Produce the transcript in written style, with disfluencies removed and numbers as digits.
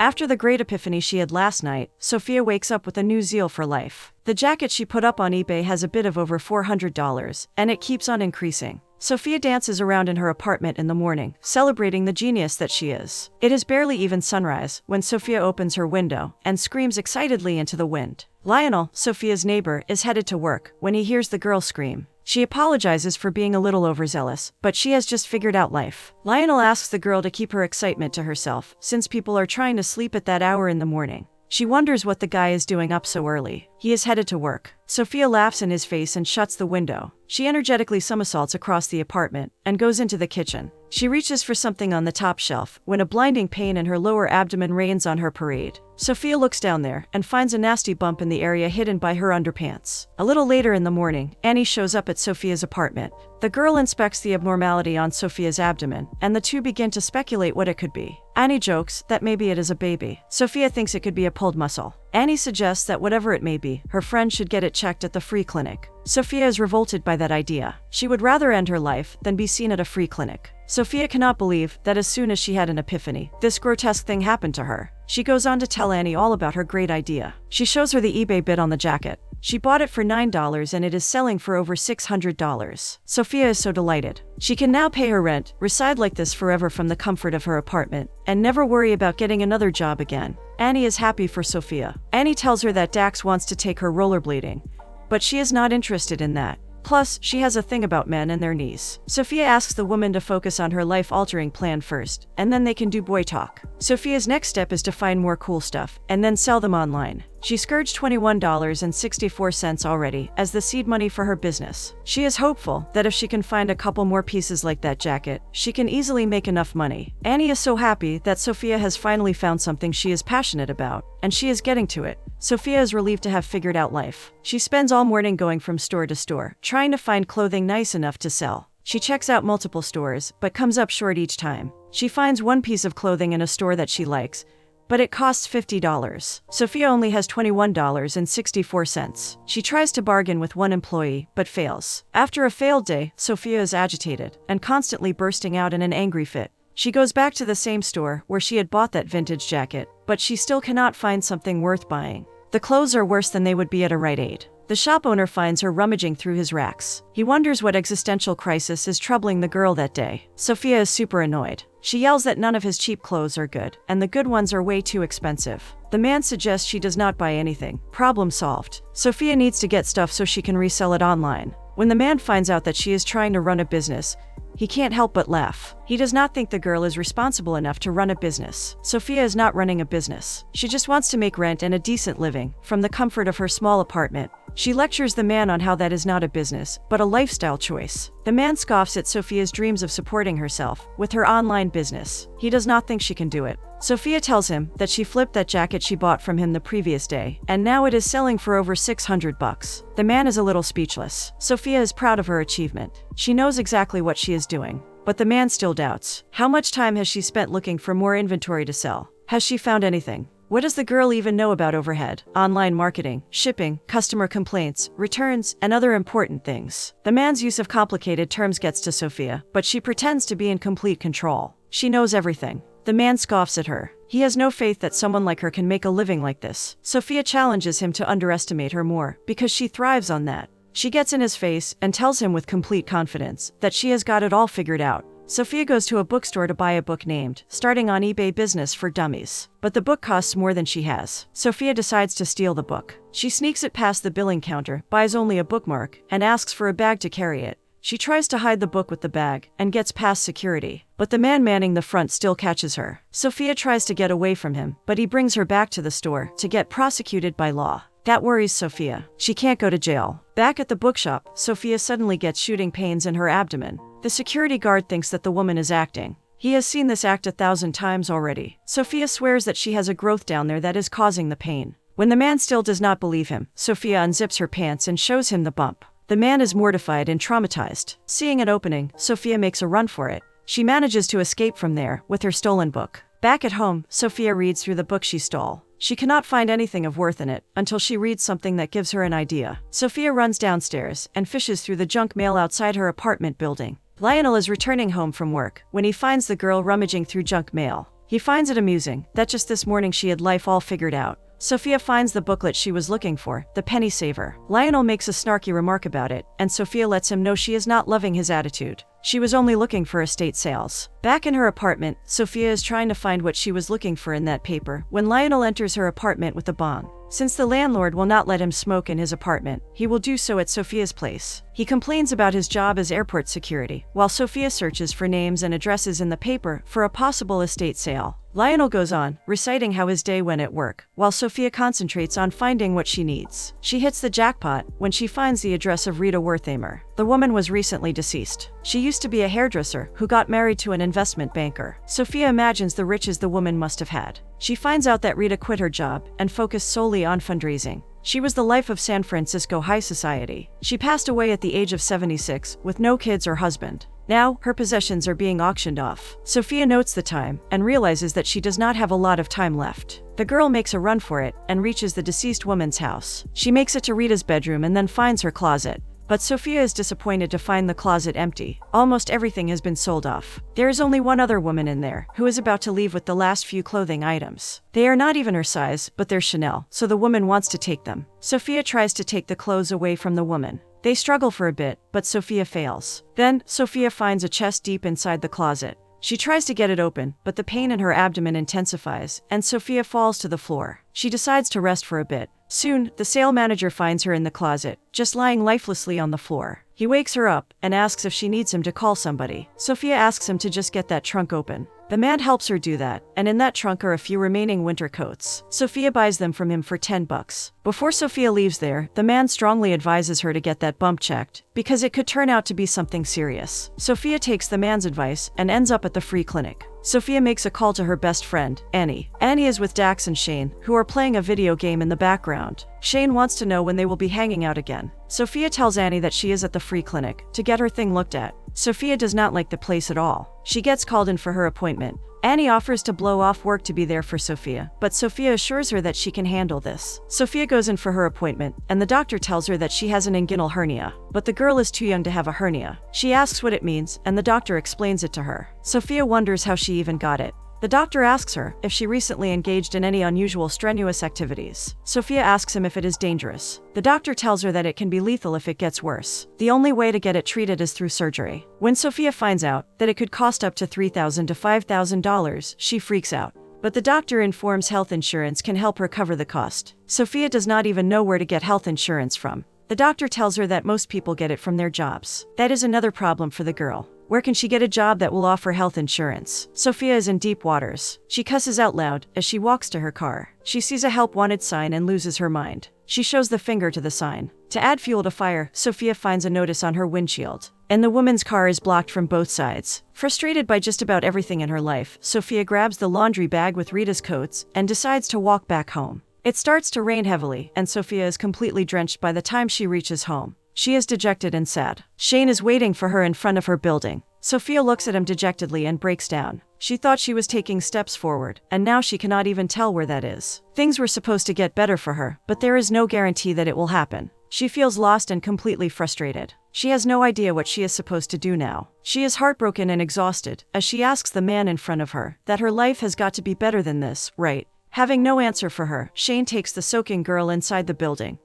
After the great epiphany she had last night, Sophia wakes up with a new zeal for life. The jacket she put up on eBay has a bid of over $400, and it keeps on increasing. Sophia dances around in her apartment in the morning, celebrating the genius that she is. It is barely even sunrise when Sophia opens her window and screams excitedly into the wind. Lionel, Sophia's neighbor, is headed to work when he hears the girl scream. She apologizes for being a little overzealous, but she has just figured out life. Lionel asks the girl to keep her excitement to herself, since people are trying to sleep at that hour in the morning. She wonders what the guy is doing up so early. He is headed to work. Sophia laughs in his face and shuts the window. She energetically somersaults across the apartment and goes into the kitchen. She reaches for something on the top shelf when a blinding pain in her lower abdomen rains on her parade. Sophia looks down there and finds a nasty bump in the area hidden by her underpants. A little later in the morning, Annie shows up at Sophia's apartment. The girl inspects the abnormality on Sophia's abdomen, and the two begin to speculate what it could be. Annie jokes that maybe it is a baby. Sophia thinks it could be a pulled muscle. Annie suggests that whatever it may be, her friend should get it checked at the free clinic. Sophia is revolted by that idea. She would rather end her life than be seen at a free clinic. Sophia cannot believe that as soon as she had an epiphany, this grotesque thing happened to her. She goes on to tell Annie all about her great idea. She shows her the eBay bid on the jacket. She bought it for $9 and it is selling for over $600. Sophia is so delighted. She can now pay her rent, reside like this forever from the comfort of her apartment, and never worry about getting another job again. Annie is happy for Sophia. Annie tells her that Dax wants to take her rollerblading, but she is not interested in that. Plus, she has a thing about men and their knees. Sophia asks the woman to focus on her life-altering plan first, and then they can do boy talk. Sophia's next step is to find more cool stuff, and then sell them online. She scourged $21.64 already as the seed money for her business. She is hopeful that if she can find a couple more pieces like that jacket, she can easily make enough money. Annie is so happy that Sophia has finally found something she is passionate about, and she is getting to it. Sophia is relieved to have figured out life. She spends all morning going from store to store, trying to find clothing nice enough to sell. She checks out multiple stores, but comes up short each time. She finds one piece of clothing in a store that she likes, but it costs $50. Sophia only has $21.64. She tries to bargain with one employee, but fails. After a failed day, Sophia is agitated and constantly bursting out in an angry fit. She goes back to the same store where she had bought that vintage jacket, but she still cannot find something worth buying. The clothes are worse than they would be at a Rite Aid. The shop owner finds her rummaging through his racks. He wonders what existential crisis is troubling the girl that day. Sophia is super annoyed. She yells that none of his cheap clothes are good, and the good ones are way too expensive. The man suggests she does not buy anything. Problem solved. Sophia needs to get stuff so she can resell it online. When the man finds out that she is trying to run a business, he can't help but laugh. He does not think the girl is responsible enough to run a business. Sophia is not running a business. She just wants to make rent and a decent living from the comfort of her small apartment. She lectures the man on how that is not a business, but a lifestyle choice. The man scoffs at Sophia's dreams of supporting herself with her online business. He does not think she can do it. Sophia tells him that she flipped that jacket she bought from him the previous day, and now it is selling for over $600. The man is a little speechless. Sophia is proud of her achievement. She knows exactly what she is doing, but the man still doubts. How much time has she spent looking for more inventory to sell? Has she found anything? What does the girl even know about overhead, online marketing, shipping, customer complaints, returns, and other important things? The man's use of complicated terms gets to Sophia, but she pretends to be in complete control. She knows everything. The man scoffs at her. He has no faith that someone like her can make a living like this. Sophia challenges him to underestimate her more, because she thrives on that. She gets in his face and tells him with complete confidence that she has got it all figured out. Sophia goes to a bookstore to buy a book named Starting on eBay Business for Dummies. But the book costs more than she has. Sophia decides to steal the book. She sneaks it past the billing counter, buys only a bookmark, and asks for a bag to carry it. She tries to hide the book with the bag and gets past security, but the man manning the front still catches her. Sophia tries to get away from him, but he brings her back to the store to get prosecuted by law. That worries Sophia. She can't go to jail. Back at the bookshop, Sophia suddenly gets shooting pains in her abdomen. The security guard thinks that the woman is acting. He has seen this act 1,000 times already. Sophia swears that she has a growth down there that is causing the pain. When the man still does not believe him, Sophia unzips her pants and shows him the bump. The man is mortified and traumatized. Seeing an opening, Sophia makes a run for it. She manages to escape from there with her stolen book. Back at home, Sophia reads through the book she stole. She cannot find anything of worth in it until she reads something that gives her an idea. Sophia runs downstairs and fishes through the junk mail outside her apartment building. Lionel is returning home from work when he finds the girl rummaging through junk mail. He finds it amusing that just this morning she had life all figured out. Sophia finds the booklet she was looking for, The Penny Saver. Lionel makes a snarky remark about it, and Sophia lets him know she is not loving his attitude. She was only looking for estate sales. Back in her apartment, Sophia is trying to find what she was looking for in that paper when Lionel enters her apartment with a bong. Since the landlord will not let him smoke in his apartment, he will do so at Sophia's place. He complains about his job as airport security, while Sophia searches for names and addresses in the paper for a possible estate sale. Lionel goes on, reciting how his day went at work, while Sophia concentrates on finding what she needs. She hits the jackpot when she finds the address of Rita Wertheimer. The woman was recently deceased. She used to be a hairdresser who got married to an investment banker. Sophia imagines the riches the woman must have had. She finds out that Rita quit her job and focused solely on fundraising. She was the life of San Francisco high society. She passed away at the age of 76 with no kids or husband. Now, her possessions are being auctioned off. Sophia notes the time and realizes that she does not have a lot of time left. The girl makes a run for it and reaches the deceased woman's house. She makes it to Rita's bedroom and then finds her closet. But Sophia is disappointed to find the closet empty. Almost everything has been sold off. There is only one other woman in there, who is about to leave with the last few clothing items. They are not even her size, but they're Chanel, so the woman wants to take them. Sophia tries to take the clothes away from the woman. They struggle for a bit, but Sophia fails. Then, Sophia finds a chest deep inside the closet. She tries to get it open, but the pain in her abdomen intensifies, and Sophia falls to the floor. She decides to rest for a bit. Soon, the sale manager finds her in the closet, just lying lifelessly on the floor. He wakes her up and asks if she needs him to call somebody. Sophia asks him to just get that trunk open. The man helps her do that, and in that trunk are a few remaining winter coats. Sophia buys them from him for $10. Before Sophia leaves there, the man strongly advises her to get that bump checked, because it could turn out to be something serious. Sophia takes the man's advice and ends up at the free clinic. Sophia makes a call to her best friend, Annie. Annie is with Dax and Shane, who are playing a video game in the background. Shane wants to know when they will be hanging out again. Sophia tells Annie that she is at the free clinic to get her thing looked at. Sophia does not like the place at all. She gets called in for her appointment. Annie offers to blow off work to be there for Sophia, but Sophia assures her that she can handle this. Sophia goes in for her appointment, and the doctor tells her that she has an inguinal hernia, but the girl is too young to have a hernia. She asks what it means, and the doctor explains it to her. Sophia wonders how she even got it. The doctor asks her if she recently engaged in any unusual strenuous activities. Sophia asks him if it is dangerous. The doctor tells her that it can be lethal if it gets worse. The only way to get it treated is through surgery. When Sophia finds out that it could cost up to $3,000 to $5,000, she freaks out. But the doctor informs health insurance can help her cover the cost. Sophia does not even know where to get health insurance from. The doctor tells her that most people get it from their jobs. That is another problem for the girl. Where can she get a job that will offer health insurance? Sophia is in deep waters. She cusses out loud as she walks to her car. She sees a help wanted sign and loses her mind. She shows the finger to the sign. To add fuel to fire, Sophia finds a notice on her windshield, and the woman's car is blocked from both sides. Frustrated by just about everything in her life, Sophia grabs the laundry bag with Rita's coats and decides to walk back home. It starts to rain heavily, and Sophia is completely drenched by the time she reaches home. She is dejected and sad. Shane is waiting for her in front of her building. Sophia looks at him dejectedly and breaks down. She thought she was taking steps forward, and now she cannot even tell where that is. Things were supposed to get better for her, but there is no guarantee that it will happen. She feels lost and completely frustrated. She has no idea what she is supposed to do now. She is heartbroken and exhausted as she asks the man in front of her that her life has got to be better than this, right? Having no answer for her, Shane takes the soaking girl inside the building.